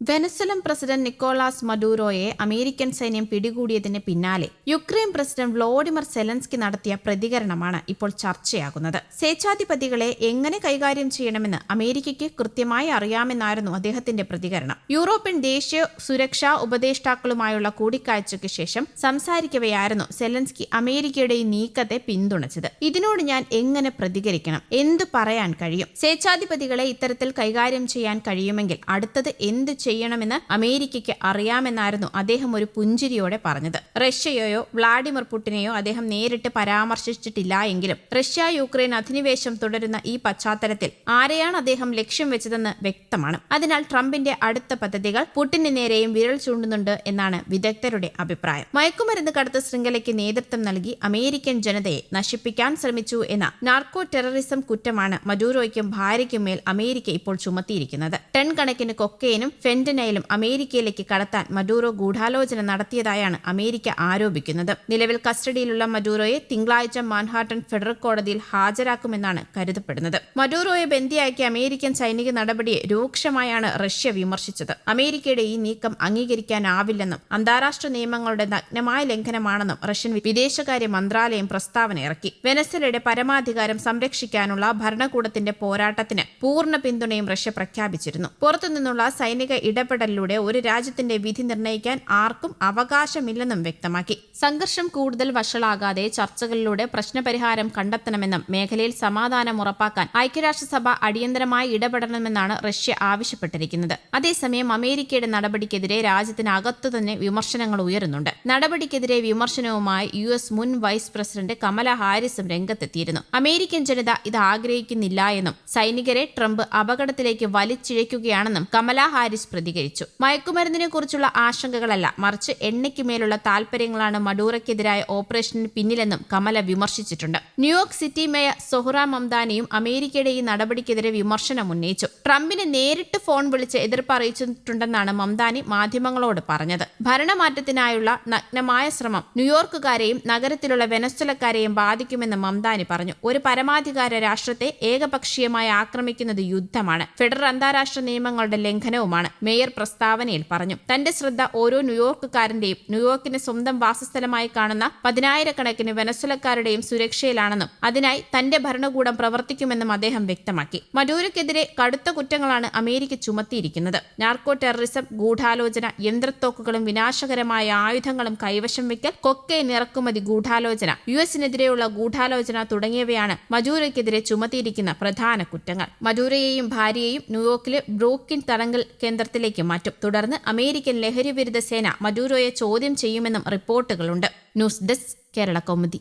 Venezuelan president Nicolas മഡൂറോയെ American സൈന്യം പിടികൂടിയതിന് പിന്നാലെ Ukraine president Volodymyr Zelensky നടത്തിയ പ്രതികരണമാണ് ഇപ്പോൾ ചർച്ചയാകുന്നത്. സ്വേച്ഛാധിപതികളെ എങ്ങനെ കൈകാര്യം ചെയ്യണമെന്ന് അമേരിക്കയ്ക്ക് കൃത്യമായി അറിയാമെന്നായിരുന്നു അദ്ദേഹത്തിന്റെ പ്രതികരണം. യൂറോപ്യൻ ദേശീയ സുരക്ഷാ ഉപദേഷ്ടാക്കളുമായുള്ള കൂടിക്കാഴ്ചയ്ക്ക് ശേഷം സംസാരിക്കവെയായിരുന്നു സെലൻസ്കി അമേരിക്കയുടെ ഈ നീക്കത്തെ പിന്തുണച്ചത്. ഇതിനോട് ഞാൻ എങ്ങനെ പ്രതികരിക്കണം, എന്തു പറയാൻ കഴിയും? സ്വേച്ഛാധിപതികളെ ഇത്തരത്തിൽ കൈകാര്യം ചെയ്യാൻ കഴിയുമെങ്കിൽ അടുത്തത് എന്ത് ചെയ്യണമെന്ന് അമേരിക്കയ്ക്ക് അറിയാമെന്നായിരുന്നു അദ്ദേഹം ഒരു പുഞ്ചിരിയോടെ പറഞ്ഞത്. റഷ്യയെയോ വ്ളാഡിമിർ പുടിനെയോ അദ്ദേഹം നേരിട്ട് പരാമർശിച്ചിട്ടില്ല എങ്കിലും റഷ്യ യുക്രൈൻ അധിനിവേശം തുടരുന്ന ഈ പശ്ചാത്തലത്തിൽ ആരെയാണ് അദ്ദേഹം ലക്ഷ്യം വെച്ചതെന്ന് വ്യക്തമാണ്. അതിനാൽ ട്രംപിന്റെ അടുത്ത പദ്ധതികൾ പുടിന് നേരെയും വിരൽ ചൂണ്ടുന്നുണ്ട് എന്നാണ് വിദഗ്ധരുടെ അഭിപ്രായം. മയക്കുമരുന്ന് കടത്ത് ശൃംഖലയ്ക്ക് നേതൃത്വം നൽകി അമേരിക്കൻ ജനതയെ നശിപ്പിക്കാൻ ശ്രമിച്ചു എന്ന നാർക്കോ ടെററിസം കുറ്റമാണ് മഡൂറോയ്ക്കും ഭാര്യയ്ക്കും മേൽ അമേരിക്ക ഇപ്പോൾ ചുമത്തിയിരിക്കുന്നത്. ടൺ കണക്കിന് കൊക്കൈനും ഫെന്റനൈലും അമേരിക്കയിലേക്ക് കടത്താൻ മഡൂറോ ഗൂഢാലോചന നടത്തിയതായാണ് അമേരിക്ക ആരോപിക്കുന്നത്. നിലവിൽ കസ്റ്റഡിയിലുള്ള മഡൂറോയെ തിങ്കളാഴ്ച മാൻഹാട്ടൻ ഫെഡറൽ കോടതിയിൽ ഹാജരാക്കുമെന്നാണ് കരുതപ്പെടുന്നത്. മഡൂറോയെ ബന്ദിയാക്കിയ അമേരിക്കൻ സൈനിക നടപടിയെ രൂക്ഷമായാണ് റഷ്യ വിമർശിച്ചത്. അമേരിക്കയുടെ ഈ നീക്കം അംഗീകരിക്കാനാവില്ലെന്നും അന്താരാഷ്ട്ര നിയമങ്ങളുടെ നഗ്നമായ ലംഘനമാണെന്നും റഷ്യൻ വിദേശകാര്യ മന്ത്രാലയം പ്രസ്താവന ഇറക്കി. വെനസ്വലയുടെ പരമാധികാരം സംരക്ഷിക്കാനുള്ള ഭരണകൂടത്തിന്റെ പോരാട്ടത്തിന് പൂർണ്ണ പിന്തുണയും റഷ്യ പ്രഖ്യാപിച്ചിരുന്നു. പുറത്തുനിന്നുള്ള സൈനിക ഇടപെടലിലൂടെ ഒരു രാജ്യത്തിന്റെ വിധി നിർണ്ണയിക്കാൻ ആർക്കും അവകാശമില്ലെന്നും വ്യക്തമാക്കി. സംഘർഷം കൂടുതൽ വഷളാകാതെ ചർച്ചകളിലൂടെ പ്രശ്നപരിഹാരം കണ്ടെത്തണമെന്നും മേഖലയിൽ സമാധാനം ഉറപ്പാക്കാൻ ഐക്യരാഷ്ട്രസഭ അടിയന്തരമായി ഇടപെടണമെന്നാണ് റഷ്യ ആവശ്യപ്പെട്ടിരിക്കുന്നത്. അതേസമയം അമേരിക്കയുടെ നടപടിക്കെതിരെ രാജ്യത്തിനകത്തു തന്നെ വിമർശനങ്ങൾ ഉയരുന്നുണ്ട്. നടപടിക്കെതിരെ വിമർശനവുമായി US മുൻ വൈസ് പ്രസിഡന്റ് കമല ഹാരിസും രംഗത്തെത്തിയിരുന്നു. അമേരിക്കൻ ജനത ഇത് ആഗ്രഹിക്കുന്നില്ല എന്നും സൈനികരെ ട്രംപ് അപകടത്തിലേക്ക് വലിച്ചിഴയ്ക്കുകയാണെന്നും കമല ഹാരിസ് പ്രതികരിച്ചു. മയക്കുമരുന്നിനെ കുറിച്ചുള്ള ആശങ്കകളല്ല, മറിച്ച് എണ്ണയ്ക്കുമേലുള്ള താൽപര്യങ്ങളാണ് മഡൂറയ്ക്കെതിരായ ഓപ്പറേഷന് പിന്നിലെന്നും കമല വിമർശിച്ചിട്ടുണ്ട്. ന്യൂയോർക്ക് സിറ്റി മേയർ സൊഹ്റ മംദാനിയും അമേരിക്കയുടെ ഈ നടപടിക്കെതിരെ വിമർശനം ഉന്നയിച്ചു. ട്രംപിനെ നേരിട്ട് ഫോൺ വിളിച്ച് എതിർപ്പ് അറിയിച്ചിട്ടുണ്ടെന്നാണ് മംദാനി മാധ്യമങ്ങളോട് പറഞ്ഞത്. ഭരണമാറ്റത്തിനായുള്ള നഗ്നമായ ശ്രമം ന്യൂയോർക്കുകാരെയും നഗരത്തിലുള്ള വെനസ്വലക്കാരെയും ബാധിക്കുമെന്ന് മംദാനി പറഞ്ഞു. ഒരു പരമാധികാര രാഷ്ട്രത്തെ ഏകപക്ഷീയമായി ആക്രമിക്കുന്നത് യുദ്ധമാണ്, ഫെഡറൽ അന്താരാഷ്ട്ര നിയമങ്ങളുടെ ലംഘനവുമാണ്, മേയർ പ്രസ്താവനയിൽ പറഞ്ഞു. തന്റെ ശ്രദ്ധ ഓരോ ന്യൂയോർക്കുകാരന്റെയും ന്യൂയോർക്കിനെ സ്വന്തം വാസസ്ഥലമായി കാണുന്ന പതിനായിരക്കണക്കിന് വെനസ്വലക്കാരുടെയും സുരക്ഷയിലാണെന്നും അതിനായി തന്റെ ഭരണകൂടം പ്രവർത്തിക്കുമെന്നും അദ്ദേഹം വ്യക്തമാക്കി. മഡൂറോയ്ക്കെതിരെ കടുത്ത കുറ്റങ്ങളാണ് അമേരിക്ക ചുമത്തിയിരിക്കുന്നത്. നാർക്കോ ടെററിസം, ഗൂഢാലോചന, യന്ത്രത്തോക്കുകളും വിനാശകരമായ ആയുധങ്ങളും കൈവശം വയ്ക്കൽ, കൊക്കൈൻ ഇറക്കുമതി ഗൂഢാലോചന, US-നെതിരെയുള്ള ഗൂഢാലോചന തുടങ്ങിയവയാണ് മഡൂറോയ്ക്കെതിരെ ചുമത്തിയിരിക്കുന്ന പ്രധാന കുറ്റങ്ങൾ. മഡൂറോയെയും ഭാര്യയെയും ന്യൂയോർക്കിലെ ബ്രൂക്ലിൻ തടങ്കൽ കേന്ദ്രത്തിലേക്ക് മാറ്റും. തുടർന്ന് അമേരിക്കൻ ലഹരിവിരുദ്ധ സേന മഡൂറോയെ ചോദ്യം ചെയ്യുമെന്നും റിപ്പോർട്ടുകളുണ്ട്. News desk, Kerala Kaumudi.